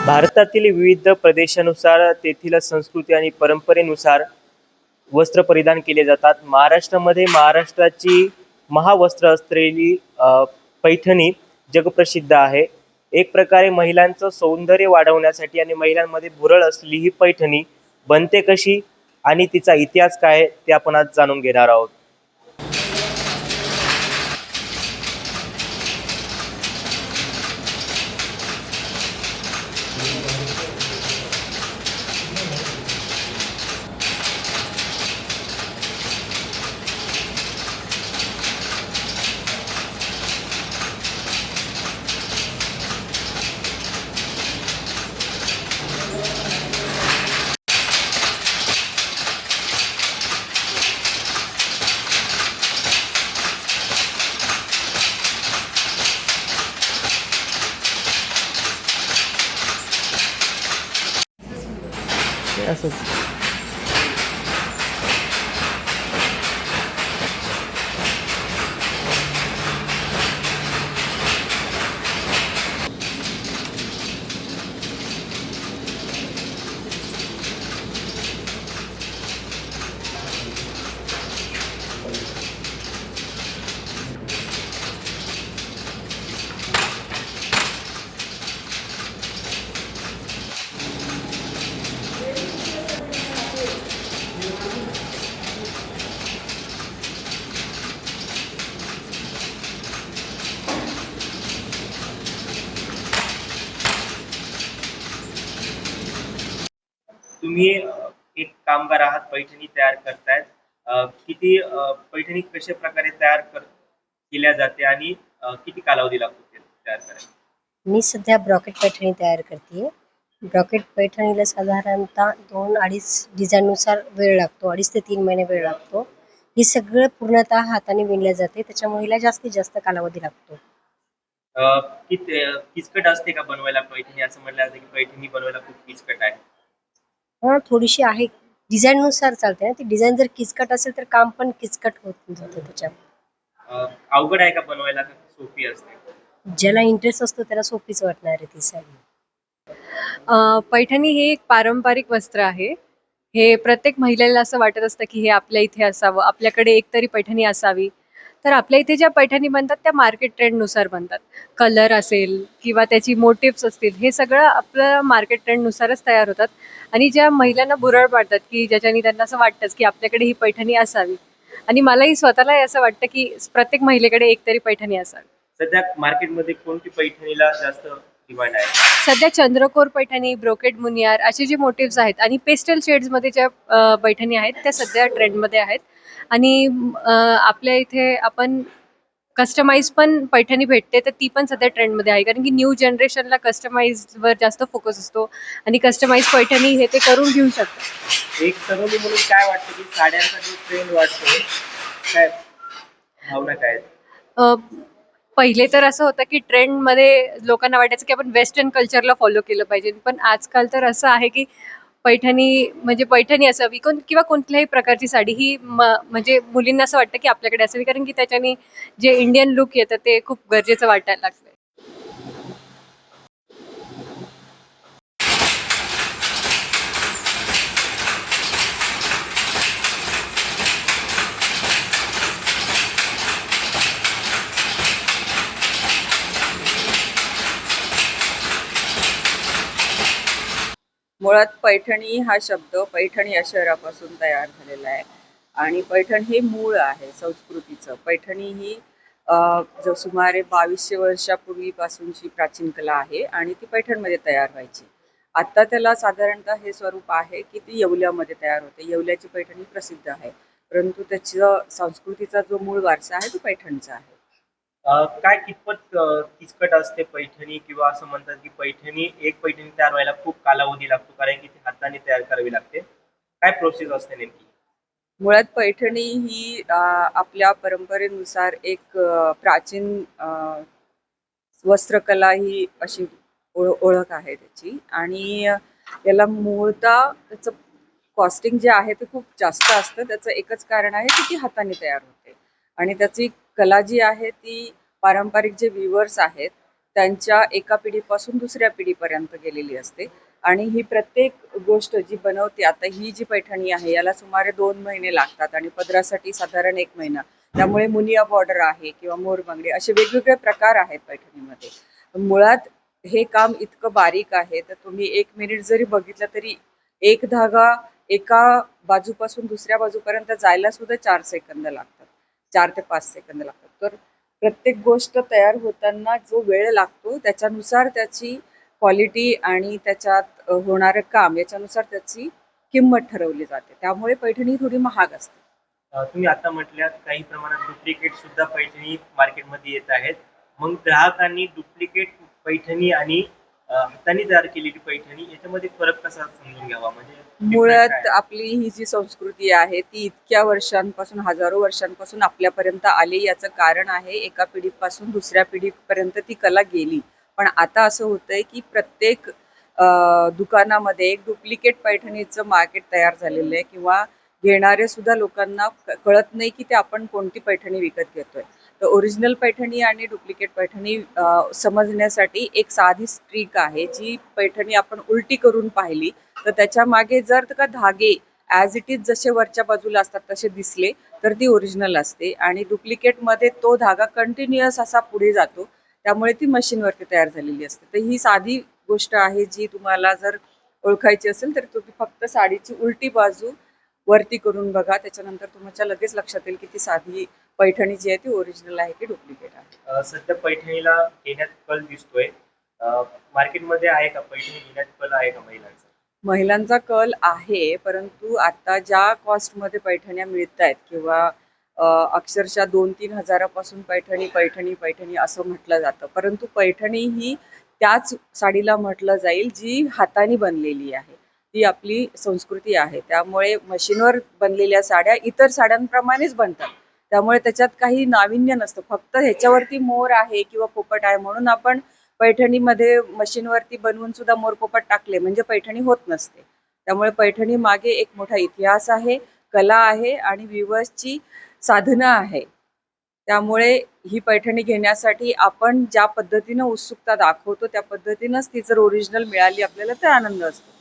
भारतातील विविध प्रदेशानुसार तेथील संस्कृती आणि परंपरेनुसार वस्त्र परिधान केले जातात. महाराष्ट्रामध्ये महाराष्ट्राची महावस्त्र असलेली पैठणी जगप्रसिद्ध आहे. एक प्रकारे महिलांचं सौंदर्य वाढवण्यासाठी आणि महिलांमध्ये भुरळ असलेली ही पैठणी बनते कशी आणि तिचा इतिहास काय ते आपण आज जाणून घेणार आहोत. असंच तुम्ही एक कामगार आहात, पैठणी तयार करतायत. किती पैठणी कशा प्रकारे केल्या जाते आणि किती कालावधी लागतो ते तयार करायला? मी सध्या ब्रॉकेट पैठणी तयार करते. ब्रॉकेट पैठणीला साधारणतः 2-2.5 डिझाईननुसार वेळ लागतो. 2.5 ते 3 महिने वेळ लागतो. हे सगळं पूर्णतः हाताने विणले जाते, त्याच्यामुळे हिला जास्तीत जास्त कालावधी लागतो. किचकट असते का बनवायला पैठणी? असं म्हटलं जातं की पैठणी बनवायला खूप किचकट आहे. थोडीशी आहे, डिझाईननुसार चालते ना. ती डिझाईन जर किचकट असेल तर काम पण किचकट होत जातं त्याच्यात. अवघड आहे का बनवायला, का सोपी असते? ज्याला इंटरेस्ट असतो त्याला सोपीच वाटणार आहे ती साडी. पैठणी हे एक पारंपरिक वस्त्र आहे. हे प्रत्येक महिलेला असं वाटत असतं की हे आपल्या इथे असावं, आपल्याकडे एकतरी पैठणी असावी. तर आपल्या इथे ज्या पैठणी बनतात त्या मार्केट ट्रेंडनुसार बनतात. कलर असेल किंवा त्याची मोटिव्स असतील, हे सगळं आपलं मार्केट ट्रेंडनुसारच तयार होतात. आणि ज्या महिलांना भुरळ पाडतात की ज्याच्याने त्यांना असं वाटतंच की आपल्याकडे ही पैठणी असावी. आणि मलाही स्वतःलाही असं वाटतं की प्रत्येक महिलेकडे एकतरी पैठणी असावी. सध्या मार्केटमध्ये कोणती पैठणीला जास्त डिमांड आहे? सध्या चंद्रकोर पैठणी, ब्रोकेड मुनियार असे जे मोटिव्स आहेत आणि पेस्टल शेड्समध्ये ज्या पैठणी आहेत त्या सध्या ट्रेंडमध्ये आहेत. आणि आपल्या इथे आपण कस्टमाइज पण पैठणी भेटते, तर ती पण सध्या ट्रेंडमध्ये आहे. कारण की न्यू जनरेशनला कस्टमाइजवर जास्त फोकस असतो आणि कस्टमाइज पैठणी हे ते करून घेऊ शकतात. एक तरुणी म्हणून काय वाटतं की साड्यांचा जो ट्रेंड वाढतो, काय भावना काय आहेत? पहिले तर असं होतं की ट्रेंडमध्ये लोकांना वाटायचं की आपण वेस्टर्न कल्चरला फॉलो केलं पाहिजे. पण आजकाल तर असं आहे की पैठणी म्हणजे पैठणी असावी किंवा कोणत्याही प्रकारची साडी ही म्हणजे मुलींना असं वाटतं की आपल्याकडे असावी. कारण की त्याच्याने जे इंडियन लुक येतं ते खूप गरजेचं वाटायला लागतं. मुळात पैठणी हा शब्द पैठण या शहरापासून तयार झालेला आहे आणि पैठण हे मूळ आहे संस्कृतीचं. पैठणी ही जो सुमारे 2200 वर्षापूर्वीपासूनची प्राचीन कला आहे आणि ती पैठणमध्ये तयार व्हायची. आत्ता त्याला साधारणतः हे स्वरूप आहे की ती येवल्यामध्ये तयार होते. येवल्याची पैठणी प्रसिद्ध आहे, परंतु त्याचा संस्कृतीचा जो मूळ वारसा आहे तो पैठणचा आहे. काय कितपत किचकट असते पैठणी, किंवा असं म्हणतात की एक पैठणी तयार व्हायला खूप कालावधी लागतो कारण की ती हाताने तयार करावी लागते. काय प्रोसेस असते नेमकी? मुळात पैठणी ही आपल्या परंपरेनुसार एक प्राचीन वस्त्रकला ही अशी ओळख आहे त्याची. आणि याला मूळतः त्याचं कॉस्टिंग जे आहे ते खूप जास्त असतं. त्याचं एकच कारण आहे की ती हाताने तयार होते आणि त्याची कला जी आहे ती पारंपरिक जे विवर्स आहेत त्यांच्या एका पिढीपासून दुसऱ्या पिढीपर्यंत गेलेली असते. आणि ही प्रत्येक गोष्ट जी बनवते, आता ही जी पैठणी आहे याला सुमारे 2 महिने लागतात आणि पदरासाठी साधारण 1 महिना. त्यामुळे मुनिया बॉर्डर आहे किंवा मोरबांगडी असे वेगवेगळे प्रकार आहेत पैठणीमध्ये. मुळात हे काम इतकं बारीक आहे, तर तुम्ही 1 मिनिट जरी बघितलं तरी एक धागा एका बाजूपासून दुसऱ्या बाजूपर्यंत जायला सुद्धा 4 सेकंद लागतात, 4 ते 5 सेकंद लागतात. तर प्रत्येक गोष्ट तयार होताना जो वेळ लागतो त्याच्यानुसार त्याची क्वालिटी आणि त्याच्यात होणारं काम याच्यानुसार त्याची किंमत ठरवली जाते. त्यामुळे पैठणी थोडी महाग असते. तुम्ही आता म्हटल्यात काही प्रमाणात डुप्लिकेट सुद्धा पैठणी मार्केटमध्ये येत आहेत. मग ग्राहकांनी डुप्लिकेट पैठणी आणि हाताने तयार केलेली पैठणी याच्यामध्ये फरक कसा समजून घ्यावा? म्हणजे difference मुळात काय आहे? आपली ही जी संस्कृती आहे ती इतक्या वर्षांपासून, हजारो वर्षांपासून आपल्यापर्यंत आली. याचं कारण आहे एका पिढीपासून दुसऱ्या पिढीपर्यंत ती कला गेली. पण आता असं होतंय की प्रत्येक दुकानामध्ये एक डुप्लिकेट पैठणीचं मार्केट तयार झालेलं आहे किंवा घेणारे सुद्धा लोकांना कळत नाही की ते आपण कोणती पैठणी विकत घेतोय. तर ओरिजिनल पैठणी आणि डुप्लिकेट पैठणी समजण्यासाठी एक साधी ट्रिक आहे. जी पैठणी आपण उलटी करून पाहिली तर त्याच्या मागे जर का धागे ॲज इट इज जसे वरच्या बाजूला असतात तसे दिसले तर ती ओरिजिनल असते. आणि डुप्लिकेटमध्ये तो धागा कंटिन्युअस असा पुढे जातो, त्यामुळे ती मशीनवरती तयार झालेली असते. तर ही साधी गोष्ट आहे जी तुम्हाला जर ओळखायची असेल तर तुम्ही फक्त साडीची उलटी बाजू वरती करून बघा. त्याच्यानंतर तुमच्या लगेच लक्षात येईल की ती साधी पैठणी जी आहे ती ओरिजिनल आहे की डुप्लिकेट आहे. सध्या पैठणीला घेण्यात कल दिसतोय. मार्केटमध्ये आहे का पैठणी घेण्यात कल आहे का महिलांचा? महिलांचा कल आहे, परंतु आता ज्या कॉस्टमध्ये पैठण्या मिळत आहेत किंवा अक्षरशः 2-3 हजारापासून पैठणी असं म्हटलं जातं. परंतु पैठणी ही त्याच साडीला म्हटलं जाईल जी हाताने बनलेली आहे. ती आपली संस्कृती आहे. त्यामुळे मशीनवर बनलेल्या साड्या इतर साड्यांप्रमाणेच बनतात. त्यामुळे त्याच्यात काही नाविन्य नसतं. फक्त ह्याच्यावरती मोर आहे किंवा पोपट आहे म्हणून आपण पैठणीमध्ये मशीनवरती बनवून सुद्धा मोरपोपट टाकले म्हणजे पैठणी होत नसते. त्यामुळे पैठणी मागे एक मोठा इतिहास आहे, कला आहे आणि व्ह्यूअर्सची साधना आहे. त्यामुळे ही पैठणी घेण्यासाठी आपण ज्या पद्धतीनं उत्सुकता दाखवतो त्या पद्धतीनंच ती जर ओरिजिनल मिळाली आपल्याला तर आनंद असतो.